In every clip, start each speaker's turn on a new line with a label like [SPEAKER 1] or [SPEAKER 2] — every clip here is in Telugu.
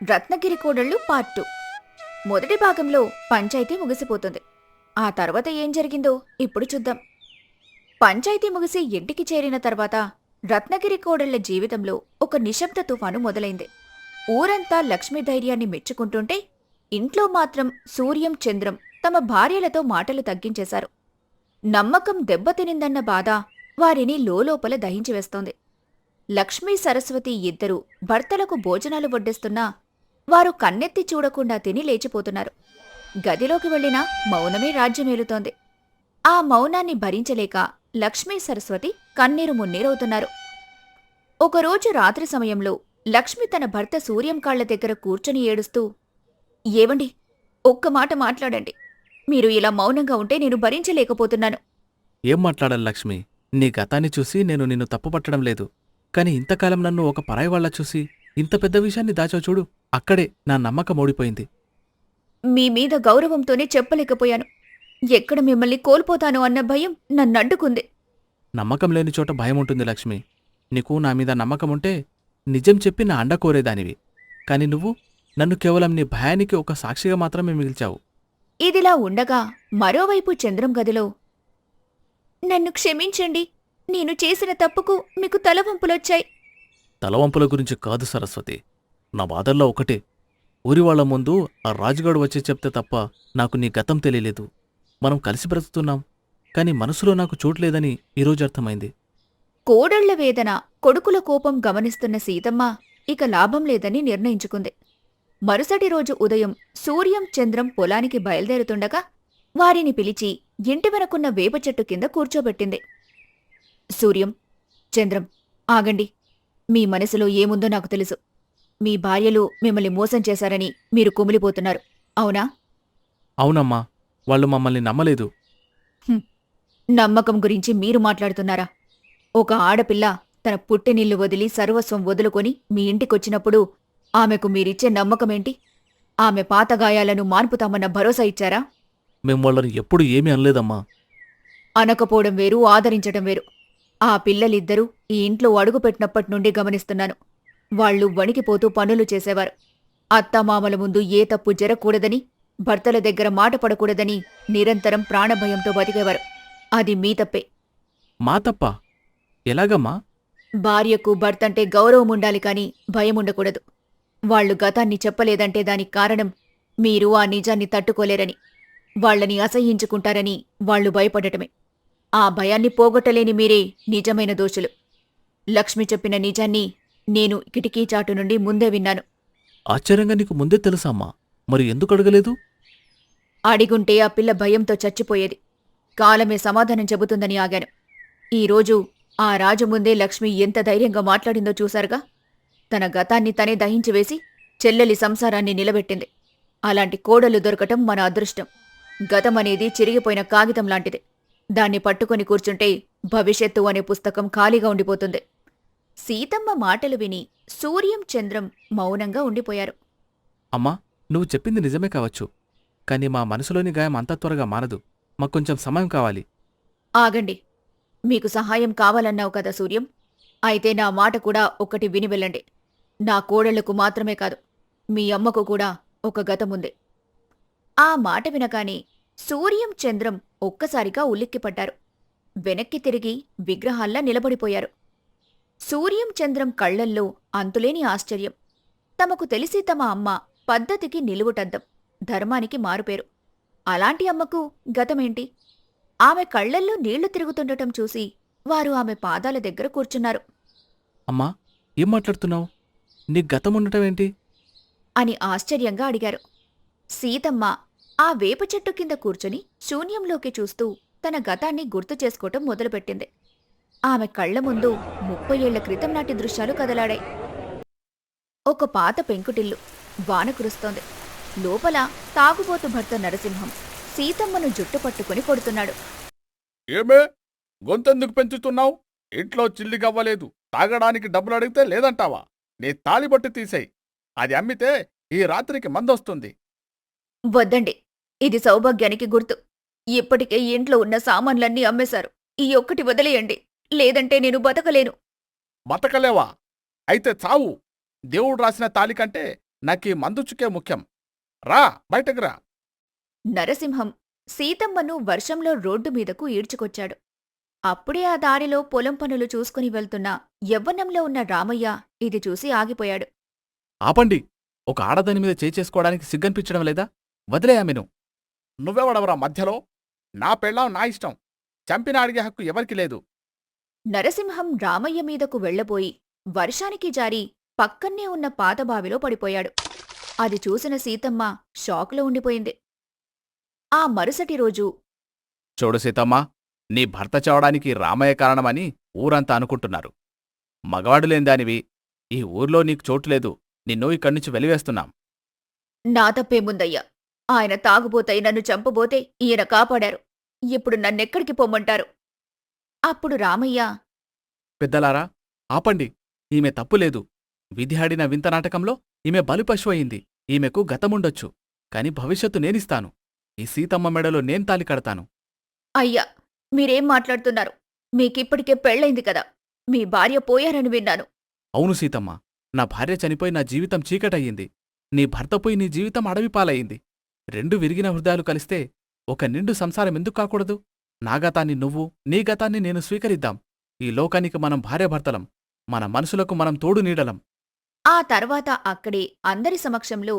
[SPEAKER 1] రత్నగిరి కోడళ్ళు పార్ట్ 2 మొదటి భాగంలో పంచాయతీ ముగిసిపోతుంది. ఆ తర్వాత ఏం జరిగిందో ఇప్పుడు చూద్దాం. పంచాయతీ ముగిసి ఇంటికి చేరిన తర్వాత రత్నగిరి కోడళ్ల జీవితంలో ఒక నిశ్శబ్ద తుఫాను మొదలైంది. ఊరంతా లక్ష్మీ ధైర్యాన్ని మెచ్చుకుంటుంటే ఇంట్లో మాత్రం సూర్యం చంద్రం తమ భార్యలతో మాటలు తగ్గించేశారు. నమ్మకం దెబ్బతినిందన్న బాధ వారిని లోలోపల దహించివేస్తోంది. లక్ష్మీ సరస్వతి ఇద్దరూ భర్తలకు భోజనాలు వడ్డిస్తున్నా వారు కన్నెత్తి చూడకుండా తిని లేచిపోతున్నారు. గదిలోకి వెళ్లినా మౌనమే రాజ్యమేలుతోంది. ఆ మౌనాన్ని భరించలేక లక్ష్మీ సరస్వతి కన్నీరు మున్నీరవుతున్నారు. ఒకరోజు రాత్రి సమయంలో లక్ష్మి తన భర్త సూర్యం కాళ్ల దగ్గర కూర్చొని ఏడుస్తూ, ఏవండి, ఒక్క మాట మాట్లాడండి. మీరు ఇలా మౌనంగా ఉంటే నేను భరించలేకపోతున్నాను.
[SPEAKER 2] ఏం మాట్లాడాలి లక్ష్మి? నీ గతాన్ని చూసి నేను నిన్ను తప్పుపట్టడం లేదు. కాని ఇంతకాలం నన్ను ఒక పరాయివాళ్లా చూసి ఇంత పెద్ద విషయాన్ని దాచావు చూడు. అక్కడే నా నమ్మకం ఓడిపోయింది.
[SPEAKER 1] మీ మీద గౌరవంతోనే చెప్పలేకపోయాను. ఎక్కడ మిమ్మల్ని కోల్పోతాను అన్న భయం నన్నడ్డుకుంది.
[SPEAKER 2] నమ్మకం లేని చోట భయముంటుంది లక్ష్మి. నీకు నా మీద నమ్మకముంటే నిజం చెప్పి నా అండ కోరేదానివి. కాని నువ్వు నన్ను కేవలం నీ భయానికి ఒక సాక్షిగా మాత్రమే మిగిల్చావు.
[SPEAKER 1] ఇదిలా ఉండగా మరోవైపు చంద్రం గదిలో, నన్ను క్షమించండి. నేను చేసిన తప్పుకు మీకు తలవంపులొచ్చాయి.
[SPEAKER 2] తలవంపుల గురించి కాదు సరస్వతి. నా బాధల్లో ఒకటే, ఊరివాళ్ల ముందు ఆ రాజుగాడు వచ్చి చెప్తే తప్ప నాకు నీ గతం తెలియలేదు. మనం కలిసి బ్రతుకుతున్నాం, కాని మనసులో నాకు చోట్లేదని ఈరోజు అర్థమైంది.
[SPEAKER 1] కోడళ్ల వేదన, కొడుకుల కోపం గమనిస్తున్న సీతమ్మ ఇక లాభం లేదని నిర్ణయించుకుంది. మరుసటి రోజు ఉదయం సూర్యం చంద్రం పొలానికి బయలుదేరుతుండగా వారిని పిలిచి ఇంటి వెనకున్న వేప చెట్టు కింద కూర్చోబెట్టింది. సూర్యం, చంద్రం, ఆగండి. మీ మనసులో ఏముందో నాకు తెలుసు. మీ భార్యలు మిమ్మల్ని మోసం చేశారని మీరు కుమిలిపోతున్నారు, అవునా?
[SPEAKER 2] అవునమ్మా, వాళ్ళు మమ్మల్ని నమ్మలేదు.
[SPEAKER 1] నమ్మకం గురించి మీరు మాట్లాడుతున్నారా? ఒక ఆడపిల్ల తన పుట్టినిల్లు వదిలి సర్వస్వం వదులుకొని మీ ఇంటికొచ్చినప్పుడు ఆమెకు మీరిచ్చే నమ్మకమేంటి? ఆమె పాతగాయాలను మాన్పుతామన్న భరోసా ఇచ్చారా?
[SPEAKER 2] మేం వాళ్ళని ఎప్పుడు ఏమీ అనలేదమ్మా.
[SPEAKER 1] అనకపోవడం వేరు, ఆదరించటం వేరు. ఆ పిల్లలిద్దరూ ఈ ఇంట్లో అడుగుపెట్టినప్పటినుండి గమనిస్తున్నాను. వాళ్లు వణికిపోతూ పనులు చేసేవారు. అత్తామామల ముందు ఏ తప్పు జరగకూడదని, భర్తల దగ్గర మాట పడకూడదని నిరంతరం ప్రాణభయంతో బతికేవారు. అది మీ తప్పే.
[SPEAKER 2] మా తప్పా? ఎలాగమ్మా?
[SPEAKER 1] భార్యకు భర్తంటే గౌరవముండాలి కాని భయముండకూడదు. వాళ్లు గతాన్ని చెప్పలేదంటే దానికి కారణం మీరు ఆ నిజాన్ని తట్టుకోలేరని, వాళ్లని అసహ్యించుకుంటారని వాళ్లు భయపడటమే. ఆ భయాన్ని పోగొట్టలేని మీరే నిజమైన దోషులు. లక్ష్మి చెప్పిన నిజాన్ని నేను కిటికీ చాటు నుండి ముందే విన్నాను.
[SPEAKER 2] ఆశ్చర్యంగా నీకు ముందే తెలుసా అమ్మా? మరి ఎందుకు అడగలేదు?
[SPEAKER 1] అడిగుంటే ఆ పిల్ల భయంతో చచ్చిపోయేది. కాలమే సమాధానం చెబుతుందని ఆగాను. ఈరోజు ఆ రాజు ముందే లక్ష్మి ఎంత ధైర్యంగా మాట్లాడిందో చూశారుగా. తన గతాన్ని తనే దహించివేసి చెల్లెలి సంసారాన్ని నిలబెట్టింది. అలాంటి కోడలు దొరకటం మన అదృష్టం. గతమనేది చిరిగిపోయిన కాగితం లాంటిది. దాన్ని పట్టుకొని కూర్చుంటే భవిష్యత్తు అనే పుస్తకం ఖాళీగా ఉండిపోతుంది. సీతమ్మ మాటలు విని సూర్యం చంద్రం మౌనంగా ఉండిపోయారు.
[SPEAKER 2] అమ్మా, నువ్వు చెప్పింది నిజమే కావచ్చు. కాని మా మనసులోని గాయం అంత త్వరగా మానదు. మాకొంచెం సమయం కావాలి.
[SPEAKER 1] ఆగండి. మీకు సహాయం కావాలన్నావు కదా సూర్యం? అయితే నా మాట కూడా ఒక్కటి విని వెళ్ళండి. నా కోడళ్లకు మాత్రమే కాదు, మీ అమ్మకు కూడా ఒక గతముంది. ఆ మాట వినగానే సూర్యం చంద్రం ఒక్కసారిగా ఉలిక్కిపడ్డారు. వెనక్కి తిరిగి విగ్రహాల్లా నిలబడిపోయారు. సూర్యం చంద్రం కళ్లల్లో అంతులేని ఆశ్చర్యం. తమకు తెలిసి తమ అమ్మ పద్ధతికి నిలువుటద్దం, ధర్మానికి మారుపేరు. అలాంటి అమ్మకు గతమేంటి? ఆమె కళ్లల్లో నీళ్లు తిరుగుతుండటం చూసి వారు ఆమె పాదాల దగ్గర కూర్చున్నారు.
[SPEAKER 2] అమ్మా, ఏం మాట్లాడుతున్నావు? నీ గతముండటమేంటి?
[SPEAKER 1] అని ఆశ్చర్యంగా అడిగారు. సీతమ్మ ఆ వేప చెట్టు కింద కూర్చుని శూన్యంలోకి చూస్తూ తన గతాన్ని గుర్తు చేసుకోవటం మొదలుపెట్టింది. ఆమె కళ్ల ముందు 30 ఏళ్ల క్రితం నాటి దృశ్యాలు కదలాడాయి. ఒక పాత పెంకుటిల్లు, వాన కురుస్తోంది. లోపల తాగుబోతు భర్త నరసింహం సీతమ్మను జుట్టు పట్టుకుని కొడుతున్నాడు.
[SPEAKER 3] ఏమే, గొంతెందుకు పెంచుతున్నావు? ఇంట్లో చిల్లి గవ్వలేదు. తాగడానికి డబ్బులు అడిగితే లేదంటావా? నీ తాలిబొట్టు తీసేయ్. అది అమ్మితే ఈ రాత్రికి మందొస్తుంది.
[SPEAKER 1] వద్దండి, ఇది సౌభాగ్యానికి గుర్తు. ఇప్పటికే ఇంట్లో ఉన్న సామాన్లన్నీ అమ్మేశారు. ఈ ఒక్కటి వదిలేయండి, లేదంటే నేను బతకలేను.
[SPEAKER 3] బతకలేవా? అయితే చావు. దేవుడు రాసిన తాలి కంటే నాకీ మందు చుక్కే ముఖ్యం. రా బయటకు రా.
[SPEAKER 1] నరసింహం సీతమ్మను వర్షంలో రోడ్డు మీదకు ఈడ్చుకొచ్చాడు. అప్పుడే ఆ దారిలో పొలం పనులు చూసుకుని వెళ్తున్న యవ్వనంలో ఉన్న రామయ్య ఇది చూసి ఆగిపోయాడు.
[SPEAKER 2] ఆపండి. ఒక ఆడదాని మీద చేసుకోవడానికి సిగ్గనిపించడం లేదా? వదిలే ఆమెను.
[SPEAKER 3] నువ్వెవడవరా మధ్యలో? నా పెళ్ళాం నా ఇష్టం. చంపిన అడిగే హక్కు ఎవరికి లేదు.
[SPEAKER 1] నరసింహం రామయ్య మీదకు వెళ్లబోయి వర్షానికి జారి పక్కన్నే ఉన్న పాతబావిలో పడిపోయాడు. అది చూసిన సీతమ్మ షాకులో ఉండిపోయింది. ఆ మరుసటి రోజు
[SPEAKER 2] చూడు సీతమ్మా, నీ భర్త చావడానికి రామయ్య కారణమని ఊరంతా అనుకుంటున్నారు. మగవాడు లేందానివి. ఈ ఊర్లో నీకు చోటులేదు. నిన్ను ఇక్కడ్నుంచి వెలివేస్తున్నాం.
[SPEAKER 1] నా తప్పేముందయ్యా? ఆయన తాగుబోతై నన్ను చంపబోతే ఈయన కాపాడారు. ఇప్పుడు నన్నెక్కడికి పొమ్మంటారు? అప్పుడు రామయ్య,
[SPEAKER 2] పెద్దలారా, ఆపండి. ఈమె తప్పులేదు. విధి ఆడిన వింత నాటకంలో ఈమె బలిపశువు అయింది. ఈమెకు గతముండొచ్చు. కాని భవిష్యత్తు నేనిస్తాను. ఈ సీతమ్మ మెడలో నేను తాలి కడతాను.
[SPEAKER 1] అయ్యా, మీరేం మాట్లాడుతున్నారు? మీకిప్పటికే పెళ్ళైంది కదా. మీ భార్య పోయారని విన్నాను.
[SPEAKER 2] అవును సీతమ్మ, నా భార్య చనిపోయి నా జీవితం చీకటయ్యింది. నీ భర్త పోయి నీ జీవితం అడవిపాలయ్యింది. రెండు విరిగిన హృదయాలు కలిస్తే ఒక నిండు సంసారం ఎందుకు కాకూడదు? నా గతాన్ని నువ్వు, నీ గతాన్ని నేను స్వీకరిద్దాం. ఈ లోకానికి మనం భార్యాభర్తలం. మన మనసులకు మనం తోడు నీడలం.
[SPEAKER 1] ఆ తర్వాత అక్కడే అందరి సమక్షంలో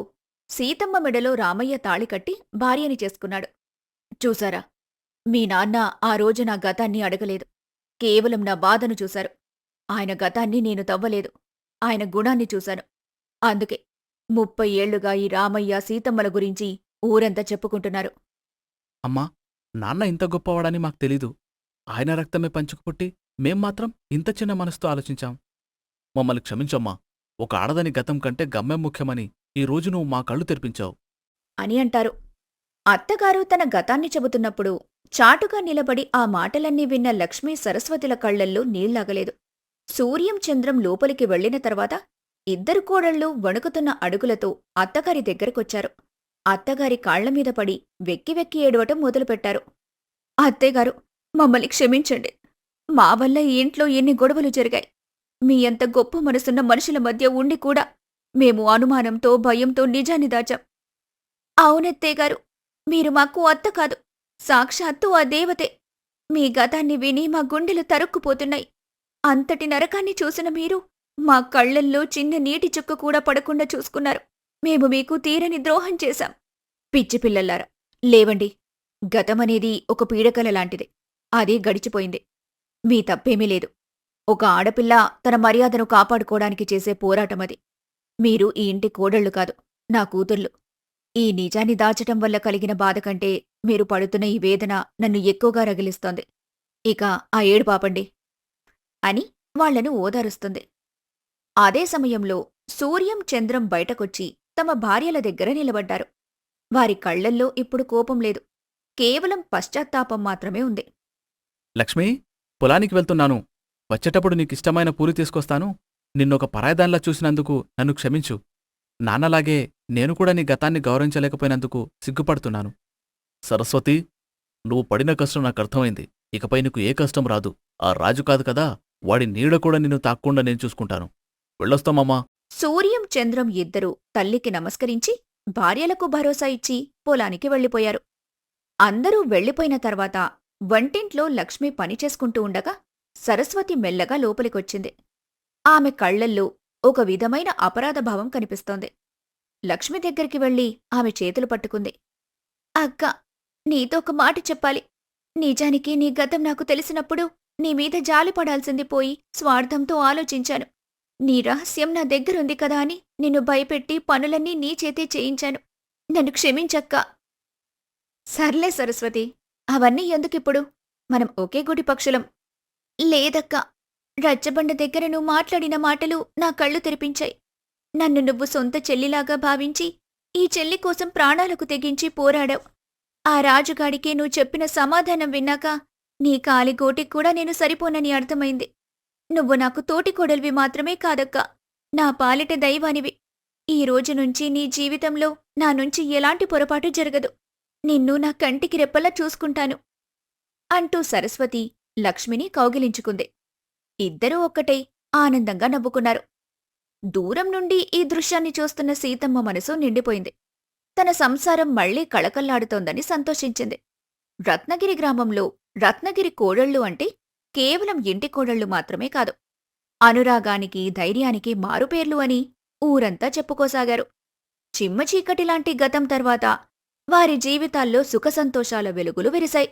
[SPEAKER 1] సీతమ్మ మెడలో రామయ్య తాళికట్టి భార్యని చేసుకున్నాడు. చూసారా, మీ నాన్న ఆ రోజు నా గతాన్ని అడగలేదు. కేవలం నా బాధను చూశారు. ఆయన గతాన్ని నేను తవ్వలేదు. ఆయన గుణాన్ని చూశాను. అందుకే 30 ఏళ్లుగా ఈ రామయ్య సీతమ్మల గురించి ఊరంతా చెప్పుకుంటున్నారు.
[SPEAKER 2] అమ్మా, నాన్న ఇంత గొప్పవాడని మాకు తెలీదు. ఆయన రక్తమే పంచుకుపుట్టి మేం మాత్రం ఇంత చిన్న మనసుతో ఆలోచించాం. మమ్మల్ని క్షమించమ్మా. ఒక ఆడదని గతం కంటే గమ్యం ముఖ్యమని ఈ రోజు నువ్వు మా కళ్ళు తెరిపించావు
[SPEAKER 1] అని అంటారు. అత్తగారు తన గతాన్ని చెబుతున్నప్పుడు చాటుగా నిలబడి ఆ మాటలన్నీ విన్న లక్ష్మీ సరస్వతుల కళ్లల్లో నీళ్లాగలేదు. సూర్యం చంద్రం లోపలికి వెళ్లిన తర్వాత ఇద్దరు కోడళ్ళు వణుకుతున్న అడుగులతో అత్తగారి దగ్గరకొచ్చారు. అత్తగారి కాళ్లమీద పడి వెక్కి వెక్కి ఏడవటం మొదలుపెట్టారు. అత్తయ్యగారు, మమ్మల్ని క్షమించండి. మా వల్ల ఈ ఇంట్లో ఎన్ని గొడవలు జరిగాయి. మీ అంత గొప్ప మనసున్న మనుషుల మధ్య ఉండి కూడా మేము అనుమానంతో భయంతో నిజాన్ని దాచాం. అవునత్తయ్యగారు, మీరు మాకు అత్త కాదు, సాక్షాత్తు ఆ దేవతే. మీ గతాన్ని విని మా గుండెలు తరుక్కుపోతున్నాయి. అంతటి నరకాన్ని చూసిన మీరు మా కళ్లల్లో చిన్న నీటి చుక్క కూడా పడకుండా చూసుకున్నారు. మేము మీకు తీరని ద్రోహం చేశాం. పిచ్చిపిల్లల్లారా, లేవండి. గతమనేది ఒక పీడకల లాంటిది. అది గడిచిపోయింది. మీ తప్పేమీ లేదు. ఒక ఆడపిల్ల తన మర్యాదను కాపాడుకోవడానికి చేసే పోరాటమది. మీరు ఈ ఇంటి కోడళ్లు కాదు, నా కూతుర్లు. ఈ నిజాన్ని దాచటం వల్ల కలిగిన బాధ కంటే మీరు పడుతున్న ఈ వేదన నన్ను ఎక్కువగా రగిలిస్తోంది. ఇక ఆ ఏడు పాపండి అని వాళ్లను ఓదారుస్తుంది. అదే సమయంలో సూర్యం చంద్రం బయటకొచ్చి తమ భార్యల దగ్గర నిలబడ్డారు. వారి కళ్లల్లో ఇప్పుడు కోపం లేదు, కేవలం పశ్చాత్తాపం మాత్రమే ఉంది.
[SPEAKER 2] లక్ష్మీ, పొలానికి వెళ్తున్నాను. వచ్చేటప్పుడు నీకిష్టమైన పూరి తీసుకొస్తాను. నిన్నొక పరాయిదాన్లా చూసినందుకు నన్ను క్షమించు. నాన్నలాగే నేను కూడా నీ గతాన్ని గౌరవించలేకపోయినందుకు సిగ్గుపడుతున్నాను. సరస్వతి, నువ్వు పడిన కష్టం నాకర్థమైంది. ఇకపై నీకు ఏ కష్టం రాదు. ఆ రాజు కాదు కదా, వాడి నీడ కూడా నిన్ను తాక్కుండా నేను చూసుకుంటాను. వెళ్ళొస్తామమ్మా.
[SPEAKER 1] సూర్యం చంద్రం ఇద్దరూ తల్లికి నమస్కరించి భార్యలకు భరోసా ఇచ్చి పొలానికి వెళ్ళిపోయారు. అందరూ వెళ్ళిపోయిన తర్వాత వంటింట్లో లక్ష్మి పనిచేసుకుంటూ ఉండగా సరస్వతి మెల్లగా లోపలికొచ్చింది. ఆమె కళ్లల్లో ఒక విధమైన అపరాధభావం కనిపిస్తోంది. లక్ష్మి దగ్గరికి వెళ్లి ఆమె చేతులు పట్టుకుంది. అక్కా, నీతో ఒక మాట చెప్పాలి. నిజానికి నీ గతం నాకు తెలిసినప్పుడు నీమీద జాలిపడాల్సింది పోయి స్వార్థంతో ఆలోచించాను. నీ రహస్యం నా దగ్గరుంది కదా అని నిన్ను భయపెట్టి పనులన్నీ నీ చేతే చేయించాను. నన్ను క్షమించక్కా. సర్లే సరస్వతి, అవన్నీ ఎందుకిప్పుడు? మనం ఒకే గుడి పక్షులం. లేదక్కా, రచ్చబండ దగ్గర నువ్వు మాట్లాడిన మాటలు నా కళ్ళు తెరిపించాయి. నన్ను నువ్వు సొంత చెల్లిలాగా భావించి ఈ చెల్లి కోసం ప్రాణాలకు తెగించి పోరాడావు. ఆ రాజుగాడికి నువ్వు చెప్పిన సమాధానం విన్నాక నీ కాలిగోటికి కూడా నేను సరిపోనని అర్థమైంది. నువ్వు నాకు తోటికోడలివి మాత్రమే కాదక్కా, నా పాలిట దైవానివి. ఈ రోజు నుంచి నీ జీవితంలో నా నుంచి ఎలాంటి పొరపాటు జరగదు. నిన్ను నా కంటికి రెప్పలా చూసుకుంటాను అంటూ సరస్వతి లక్ష్మిని కౌగిలించుకుంది. ఇద్దరూ ఒక్కటై ఆనందంగా నవ్వుకున్నారు. దూరం నుండి ఈ దృశ్యాన్ని చూస్తున్న సీతమ్మ మనసు నిండిపోయింది. తన సంసారం మళ్లీ కళకళ్లాడుతోందని సంతోషించింది. రత్నగిరి గ్రామంలో రత్నగిరి కోడళ్ళు అంటే కేవలం ఇంటి కోడళ్ళు మాత్రమే కాదు, అనురాగానికి, ధైర్యానికి మారుపేర్లు అని ఊరంతా చెప్పుకోసాగారు. చిమ్మచీకటిలాంటి గతం తర్వాత వారి జీవితాల్లో సుఖసంతోషాల వెలుగులు విరిశాయి.